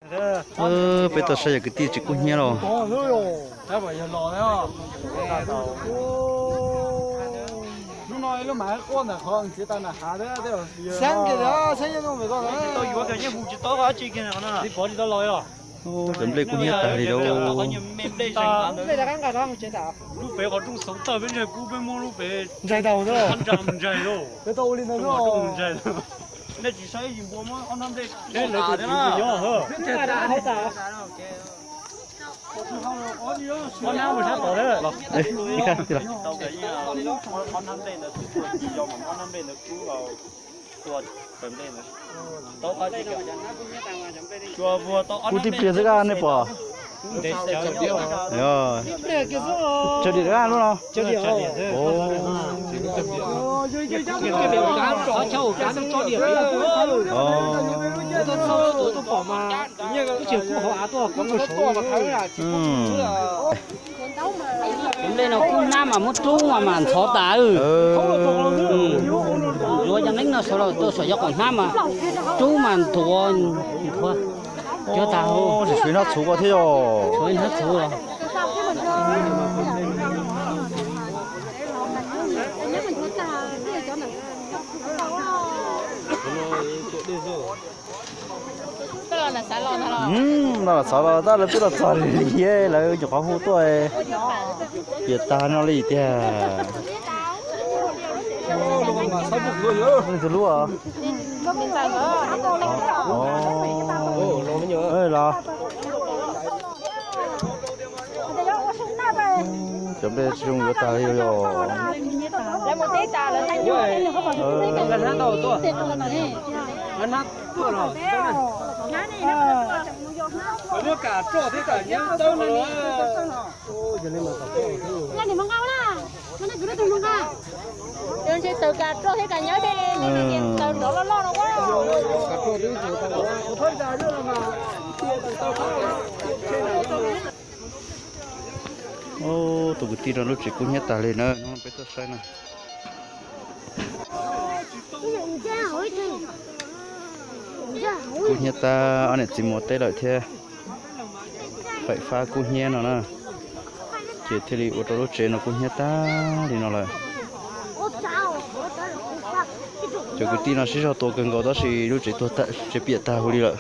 bây giờ xây cái tiêu chỉ cũng nhớ rồi. nó买过呢，好像记得那下头都三个的，三个都没搞到。到有个人户籍到下几个人呢？你包里头老呀？ chuẩn bị cũng nhớ tại đâu. Bây giờ đang cả đang chế tạo. Lúc bé họ trồng sống tao bên này cú bên mua lúc bé. Chạy đầu nữa. Ăn trầm chạy đâu. Cái đầu lên nó. Trồng chạy đâu. Nên chỉ xây dùng bộ mà ăn năm đây. Cái này thì nhỏ hơn. Cái đã hết rồi. Con nào mà sao tổ đấy? Đấy, đi khai đi lại. Con năm đây là do mà con năm đây là cú vào tua phần đây này. Tao có gì cả. Chùa vừa tao ăn. Cú tiếp tiền ra này bỏ. Để chờ Rồi. Chờ điện ra luôn không? Chờ điện. Ồ. Cái biểu cá nó cho điện đấy. Tôi bỏ mà như cái chiều của họ tôi có một số mà thấy là đây là cũng nam mà mất trú mà thọ tạ rồi cho nên nó sau tôi sẽ dọc còn nam mà trú mà thua thôi cho tao chỉ suy nó chú có thế rồi. suy nó chú rồi nó là sao là ta là biết là sao đi là chụp pháo hú tôi Việt ta nó đi thế này từ lúc à ơi là chuẩn bị dùng cái tay rồi cái tháng đầu tôi anh hát tôi rồi nó cả trọ thế cả nhá đâu nữa nhà này mong ngao là nó cứ từ mong ngao đơn chỉ từ cả trọ thế cả nhớ đi từ đó lo quá cả trọ thứ gì thôi ra nữa mà ô tụi cái tin nó chỉ cũng nhất tài lên nữa nó phải tốt sai nè cũng nhất ta anh ấy chỉ một tay lợi thế phải pha cũng nhẹ nó nè chỉ thế thì ô tô chế nó cũng nhất ta thì nó lại cho cái tin nó sẽ cho tôi cần có đó thì lúc chỉ tôi tại chỉ biết ta hồi đi lại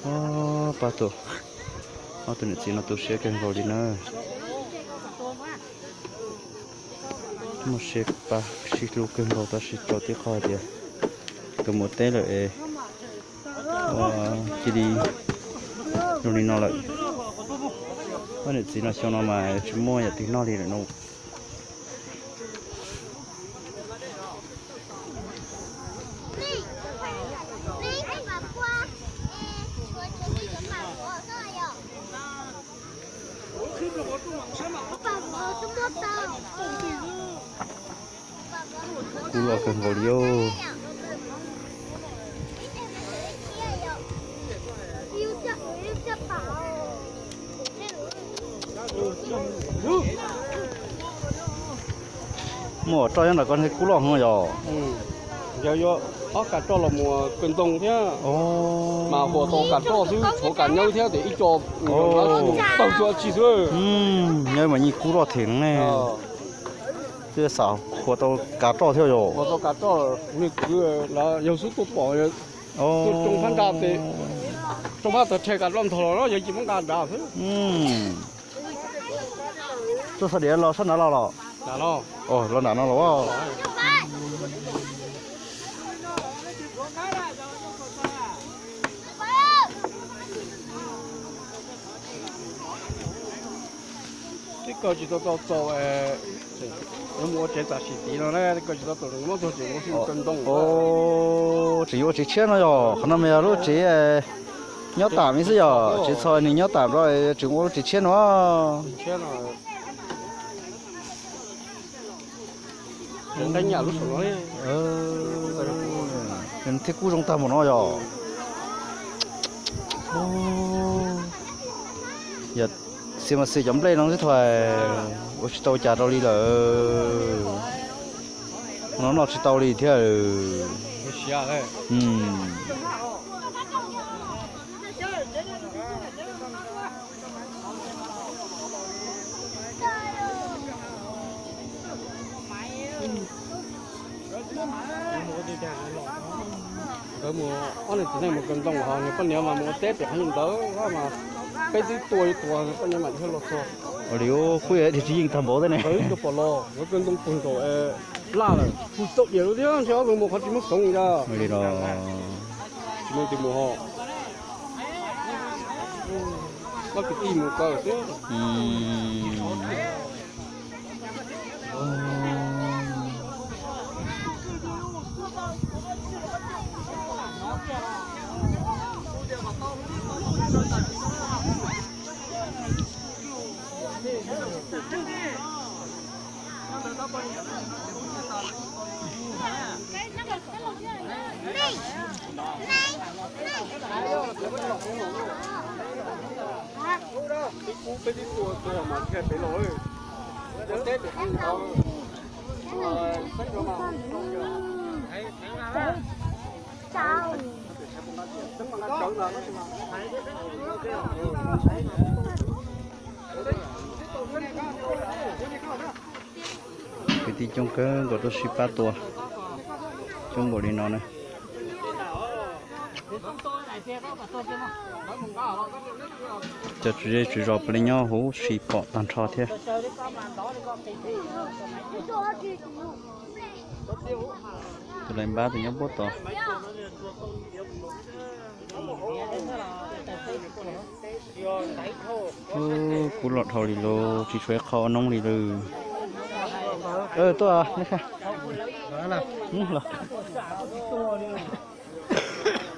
ô ba tổ ô tụi này nó tôi sẽ cần vào đi nữa một xe ba xí lúc cần vào ta sẽ cho tiếp khỏi đi từ một té lại chỉ đi rồi đi nó lại cái này chỉ là cho nó mà chúng mua nhà tiếng nó đi lại nó cú lo cần vào đi ô mùa cho là con thấy cú lo không rồi giờ ở cả trọ là mùa cơn đông thế mà hồ to cả trọ chứ hồ cả nhau thế để ít cho tàu cho chỉ thôi nhớ mà như cú lo thiệt này chứ sao hồ to cả trọ theo rồi hồ to cả trọ như cứ là nhiều số tôi bỏ rồi trong tháng cả thì trong tháng tôi chơi cả lon thò nó giờ chỉ muốn cả đào thôi tôi sao để lo sao nó lo là lo lo nó lo cái câu chỉ tôi nó mua chế tạo xịt tí nó này cái chỉ tôi mua cho chỉ mua xịt cân đông chỉ có chỉ chết nó rồi còn năm giờ lúc chỉ nhớ tạm như thế giờ chỉ soi này nhớ tạm rồi chỉ có chỉ chết nó đánh nhà lúc xuống ấy mình thích cú trong ta một nó rồi giờ xem mà sử dụng đây nó sẽ thôi ôi tàu trả tàu đi rồi nó chỉ tàu đi thế tới mùa ở này chỉ nên một cân đồng họ nếu con nếu mà mua tết thì hay dùng tới mà cái gì tuổi con nếu mà hơi lọt xọ ở điều khuya thì chỉ nhìn thầm bố thế này tới cái bỏ lò cái cân đồng phun rồi la rồi phun sốc nhiều luôn chứ chứ dùng một hạt chỉ mất sống ra rồi đó chỉ muốn tìm mùa họ nó cái tìm một cái chứ cái tuổi mà kẹt đấy rồi tết thì ăn có sách đó mà chào cái tí trong cái gọi tôi ship 3 tua trong bộ đi nó này cho chú rau bên nhau hú ship bỏ tàn trò thế tôi lên ba thì nhau bớt to cú lọt thầu đi lô chỉ xuế kho nông đi lư tôi à đây kha là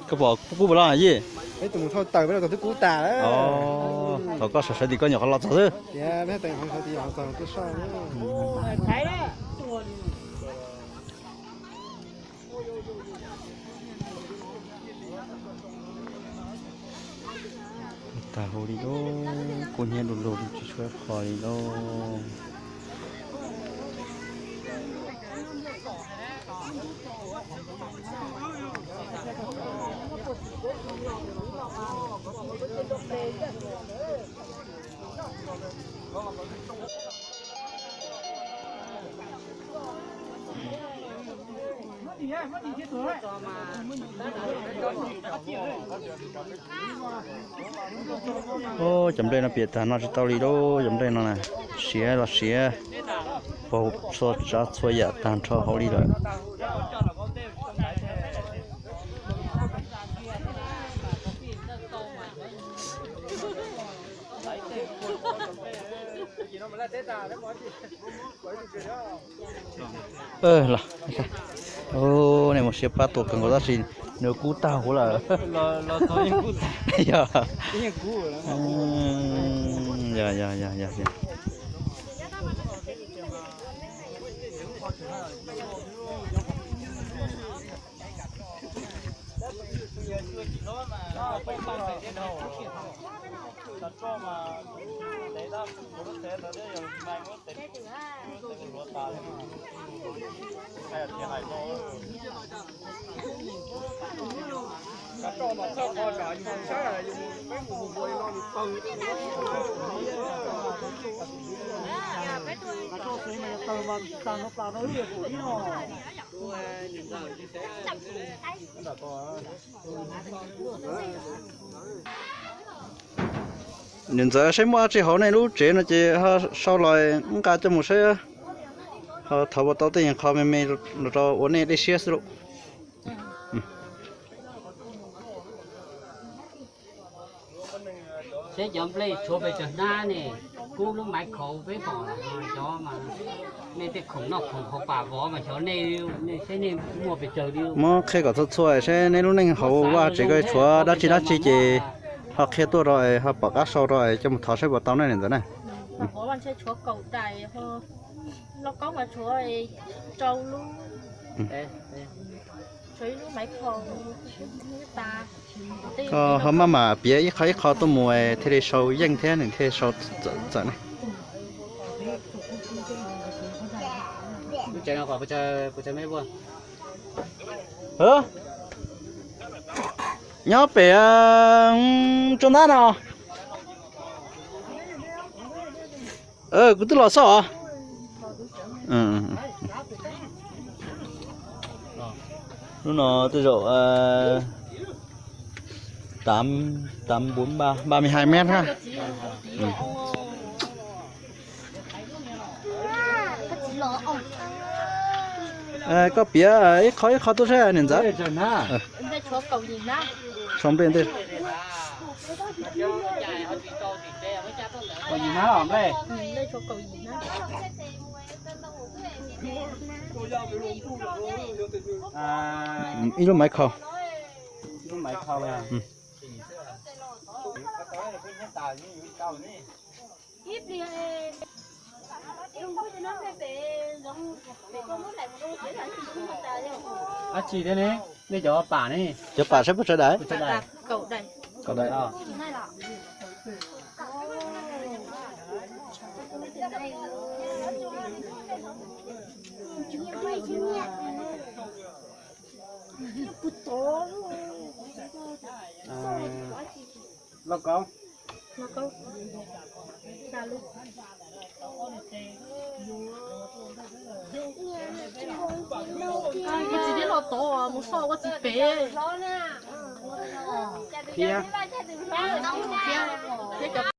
cái bỏ cú bỏ là gì ấy tụi mình thôi tàu với là tụi cú tà đấy thầu có sợ thì có nhỏ lọt rồi yeah mấy tụi mình thì họ tàu cái sao ta hồ đi đâu cô nhiên đồ đồ chỉ xuế kho đi đâu chấm đây là biệt thà nó chỉ tao đi đâu chấm đây nó này xía là xía bộ số cho số giờ tàn cho họ đi rồi là này một xếp ba tổ cần có giá trị nếu cú tao cũng là thôi những cú dạ những cú dạ nên giờ xem mua chỉ họ này lúc chế nó chỉ họ sau lại cả cho một xe họ thầu vào tàu tiền họ mình rồi ổn định để xe rồi sẽ dọn plei cho về cho na nè cú lúc máy khẩu với bỏ cho mà nên cái khủng nó khủng họ bà võ mà cho nên sẽ nên mua về chờ đi mà khi có thất xuôi sẽ nên lúc này họ qua chỉ cái chúa đó chỉ họ khi tôi rồi họ bỏ các sau rồi cho một thọ sẽ vào tàu này nữa này có bạn sẽ chúa cầu tài nó có mà chúa trâu luôn chuối luôn máy khẩu ta họ mà bía ít khó tôi mua thế sâu dân thế này thế sâu giận này chơi nào quả chơi mấy buồn nhớ bé trong đó nào cứ tức là sao à lúc nó tới độ 32 mét ha. Ừ. Có bía ấy khói khó tôi sẽ nên giá. Xong bên đây. Còn gì nữa không đây? Ít lúc máy không. Lúc máy khâu à? Ừ. Chị thế này, đây cho bà này. Cho bà sẽ bắt trở đấy. Cậu đây. Còn đây. Lộc không? Cái gì đấy lọt tổ à, một số cái gì bé. Kia. Kia.